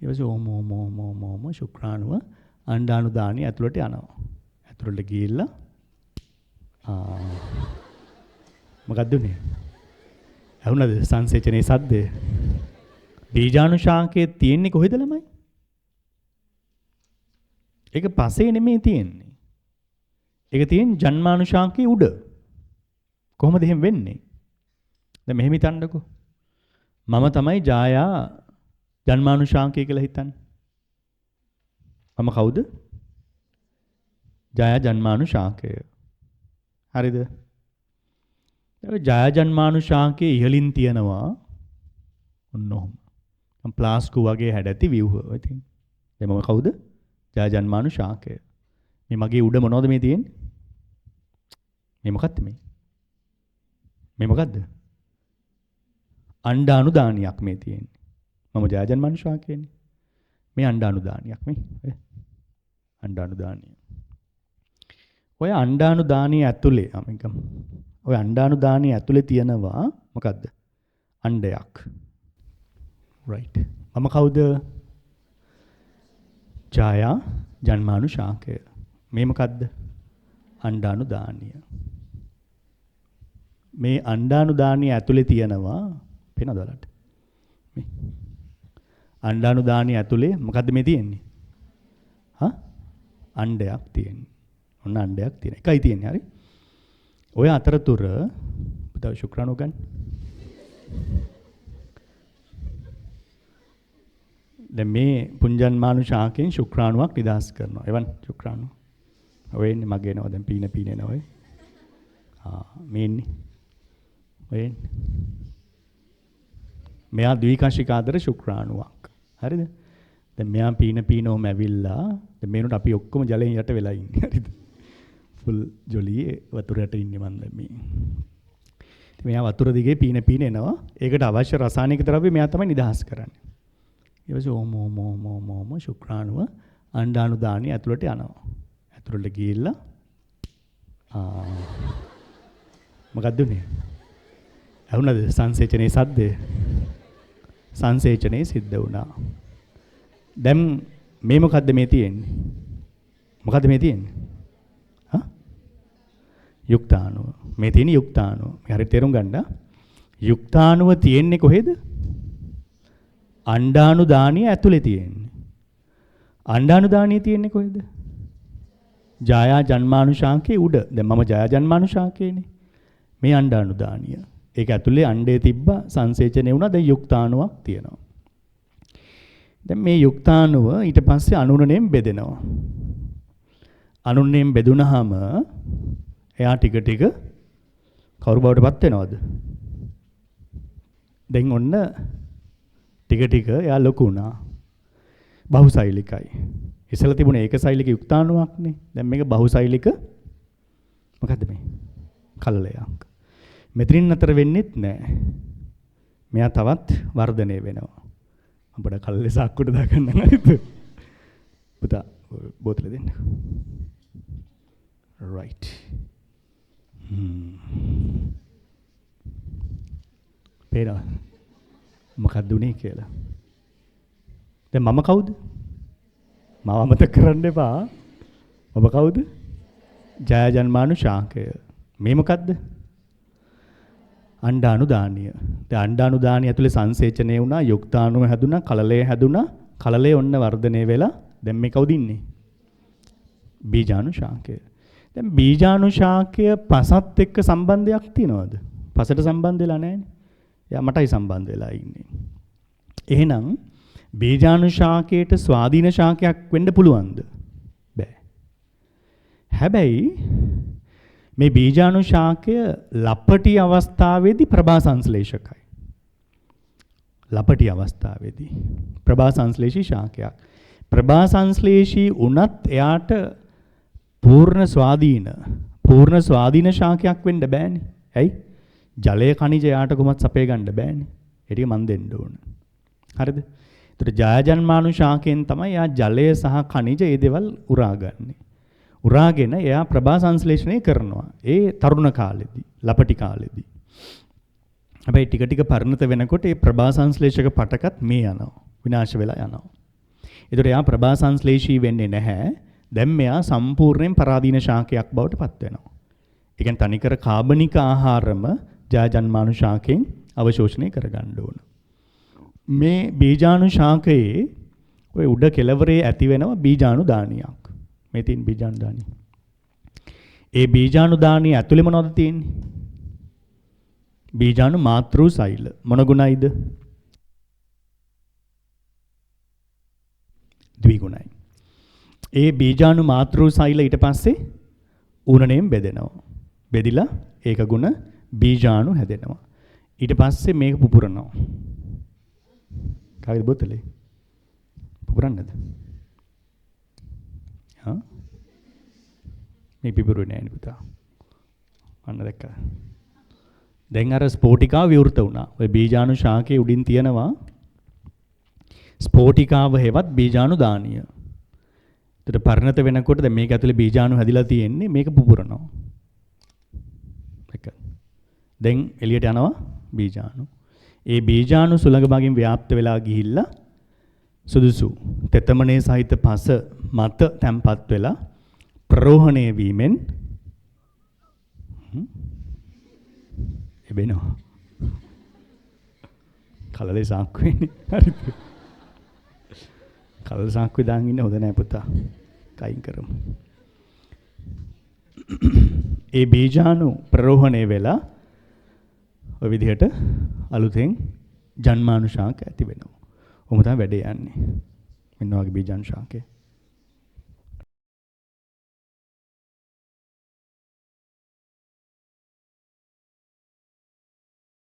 ඊට පස්සේ ඕම ශුක්‍රාණුව අණ්ඩානුදානිය ඇතුළට යනවා. ඇතුළට ගිහිල්ලා මොකක්ද උනේ? ඇහුණද සංසේචනයේ සද්දේ? බීජාණුශාකයේ තියෙන්නේ කොහෙද ළමයි? ඒක පසේ නෙමෙයි තියෙන්නේ. ඒක තියෙන්නේ ජන්මානුශාකයේ උඩ. කොහොමද එහෙම වෙන්නේ? දැන් මෙහෙම හිතන්නකෝ. මම තමයි ජායා ජන්මානුශාකය කියලා හිතන්නේ. මම කවුද? ජායා ජන්මානුශාකය. හරිද? ජායා ජන්මානුශාකයේ ඉහළින් තියනවා ඔන්න ඔහොම. ප්ලාස්කු වගේ හැඩැති ව්‍යුහ. ඉතින් දැන් මම කවුද? ජායා ජන්මානුශාකය. මේ මගේ උඩ මොනවද මේ තියෙන්නේ? මේ මොකක්ද මේ? මේ මොකද්ද? අණ්ඩානුදානියක් මේ තියෙන්නේ. මම ජායා ජන්මානුශාකයනේ. මේ අණ්ඩානුදානියක් මේ. අණ්ඩානුදානිය. ඔය අණ්ඩානුදානිය ඇතුලේ ඔය අණ්ඩානුදානිය ඇතුලේ තියෙනවා මොකද්ද? අණ්ඩයක්. right. මම කවුද? ජායා ජන්මානුශාකය. මේ මොකද්ද? අණ්ඩානුදානිය. මේ අණ්ඩානුදානිය ඇතුලේ තියෙනවා පේනවද ඔයාලට? මේ අණ්ඩානුදානිය ඇතුලේ මොකද්ද මේ තියෙන්නේ? අණ්ඩයක් තියෙන්නේ. ඔන්න අණ්ඩයක් තියෙන. එකයි තියෙන්නේ හරි. ඔය අතරතුර පුතා ශුක්‍රාණු ගන්න. දැන් මේ පුංජන්මානුශාකයෙන් ශුක්‍රාණුවක් නිදහස් කරනවා. එවන් ශුක්‍රාණු. ඔය එන්නේ මගේ නෝ දැන් පීන ඔය. මේ ඉන්නේ. ඔය එන්නේ. මෙයා ද්විකශිකාදර ශුක්‍රාණුවක්. හරිද? දැන් මෙයා පීනෝම ඇවිල්ලා දැන් මේනොට අපි ඔක්කොම ජලයෙන් යට වෙලා ඉන්නේ. හරිද? ෆුල් ජොලියේ වතුර යට ඉන්නේ මන් දැන් මේ. ඉතින් මෙයා වතුර දිගේ පීන එනවා. ඒකට අවශ්‍ය රසායනික ද්‍රව්‍ය මෙයා තමයි නිදහස් කරන්නේ. ඊට පස්සේ ඕම ශුක්‍රාණුව අණ්ඩානුදානිය ඇතුළට යනවා. ඇතුළට ගිහිල්ලා මොකක්ද උනේ? ඇහුණද සංසේචනයේ සද්දේ? සංසේචනයේ සිද්ධ වුණා. දැන් මේ මොකද්ද මේ තියෙන්නේ? මොකද්ද මේ තියෙන්නේ? යුක්තාණුව. මේ තියෙන්නේ යුක්තාණුව. මේ හරියට තේරුම් ගන්න. යුක්තාණුව තියෙන්නේ කොහෙද? අණ්ඩානුදානිය ඇතුලේ තියෙන්නේ. අණ්ඩානුදානිය තියෙන්නේ කොහෙද? ජායා ජන්මානුශාකයේ උඩ. දැන් මම ජායා ජන්මානුශාකයේනේ. මේ අණ්ඩානුදානිය. ඒක ඇතුලේ අණ්ඩේ තිබ්බා සංසේචනය වුණා. දැන් යුක්තාණුවක් තියෙනවා. දැන් මේ යුක්තාණුව ඊට පස්සේ අණුරණයෙන් බෙදෙනවා. අණුරණයෙන් බෙදුනහම එයා ටික කවුරු බවටපත් වෙනවද? දැන් ඔන්න ටික එයා ලොකු වුණා. බහුසෛලිකයි. ඉස්සෙල්ලා තිබුණේ ඒකසෛලික යුක්තාණුවක්නේ. දැන් මේක බහුසෛලික මොකද්ද මේ? කලලයක්. මෙතනින් අතර වෙන්නෙත් නැහැ. මෙයා තවත් වර්ධනය වෙනවා. මම පොඩ කල්ලේ සාක්කුවට දාගන්නම් හරිද? පුතා බෝතල දෙන්න. right. පේනවා මොකක්ද උනේ කියලා. දැන් මම කවුද? මම අමතක කරන්න එපා. ඔබ කවුද? ජායා ජන්මානුශාකය. මේ මොකද්ද? අණ්ඩානුදානිය. දැන් අණ්ඩානුදානිය ඇතුලේ සංසේචනය වුණා, යුක්තාණුව හැදුනා, කලලය හැදුනා. කලලය ඔන්න වර්ධනය වෙලා දැන් මේ කවුද ඉන්නේ? බීජාණුශාකය. දැන් බීජාණුශාකය පසත් එක්ක සම්බන්ධයක් තියනවද? පසට සම්බන්ධ වෙලා නැහැනේ. එයා මටයි සම්බන්ධ වෙලා ඉන්නේ. එහෙනම් බීජාණුශාකයට ස්වාධීන ශාකයක් වෙන්න පුළුවන්ද? බෑ. හැබැයි මේ බීජාණුශාකය ලපටි අවස්ථාවේදී ප්‍රභා සංශ්ලේෂකයි. ලපටි අවස්ථාවේදී ප්‍රභා සංශ්ලේෂී ශාකයක්. ප්‍රභා සංශ්ලේෂී වුණත් එයාට පූර්ණ ස්වාධීන ශාකයක් වෙන්න බෑනේ. ඇයි? ජලය khනිජ එයාට කොහොමත් සපේ ගන්න බෑනේ. ඒ ටික මන් දෙන්න ඕන. හරිද? ඒතර ජායජන්මානුශාකයෙන් තමයි එයා ජලය සහ khනිජ ඒ දේවල් උරාගන්නේ. උරාගෙන එයා ප්‍රභා සංශ්ලේෂණය කරනවා. ඒ තරුණ කාලෙදී, ලපටි කාලෙදී. හැබැයි ටික පරිණත වෙනකොට ඒ ප්‍රභා සංශ්ලේෂක පටකත් මේ යනවා. විනාශ වෙලා යනවා. ඒතර එයා ප්‍රභා සංශ්ලේෂී වෙන්නේ නැහැ. දැන් මෙයා සම්පූර්ණයෙන් පරාදීන ශාකයක් බවට පත් වෙනවා. ඒ කියන්නේ තනිකර කාබනික ආහාරම ජයජන්මානු ශාකයෙන් අවශෝෂණය කරගන්න ඕන. මේ බීජාණු ශාකයේ ඔය උඩ කෙළවරේ ඇති වෙනවා බීජාණු දානියක්. මේ තියෙන බීජාණු දානිය. ඒ බීජාණු දානිය ඇතුලේ මොනවද තියෙන්නේ? බීජාණු මාතෘ සෛල. මොන ගුණයිද? ද්විගුණයි. ඒ බීජාණු මාතෘ සෛල ඊට පස්සේ ඌරණයෙන් බෙදෙනවා. බෙදිලා ඒක ගුණ බීජාණු හැදෙනවා. ඊට පස්සේ මේක පුපුරනවා. කාගේද බෝතලේ? පුපුරන්නද? හා? මේ පිපුරුවේ නෑ නේ පුතා. අන්න දැක්කා. දැන් අර ස්පෝටිකාව විවෘත වුණා. ඔය බීජාණු ශාකයේ උඩින් තියෙනවා ස්පෝටිකාව හේවත් බීජාණු දානිය. ඒතර පරිණත වෙනකොට දැන් මේක ඇතුලේ බීජාණු හැදිලා තියෙන්නේ මේක පුපුරනවා. දැන් එළියට යනවා බීජාණු. ඒ බීජාණු සුළඟ මගින් ව්‍යාප්ත වෙලා ගිහිල්ලා සුදුසු තෙතමනේ සහිත පස මත තැම්පත් වෙලා ප්‍රරෝහණය වීමෙන් එබෙනවා. කලලේ සාක්කු වෙන්නේ. හරිද? කලල සාක්කුවේ දාන් ඉන්න හොඳ නෑ පුතා. කයින් කරමු. ඒ බීජාණු ප්‍රරෝහණය වෙලා ඔය විදිහට අලුතෙන් ජන්මානු ශාක ඇති වෙනවා. ඔහොම තමයි වැඩේ යන්නේ. මෙන්න වගේ බීජාණු ශාකේ.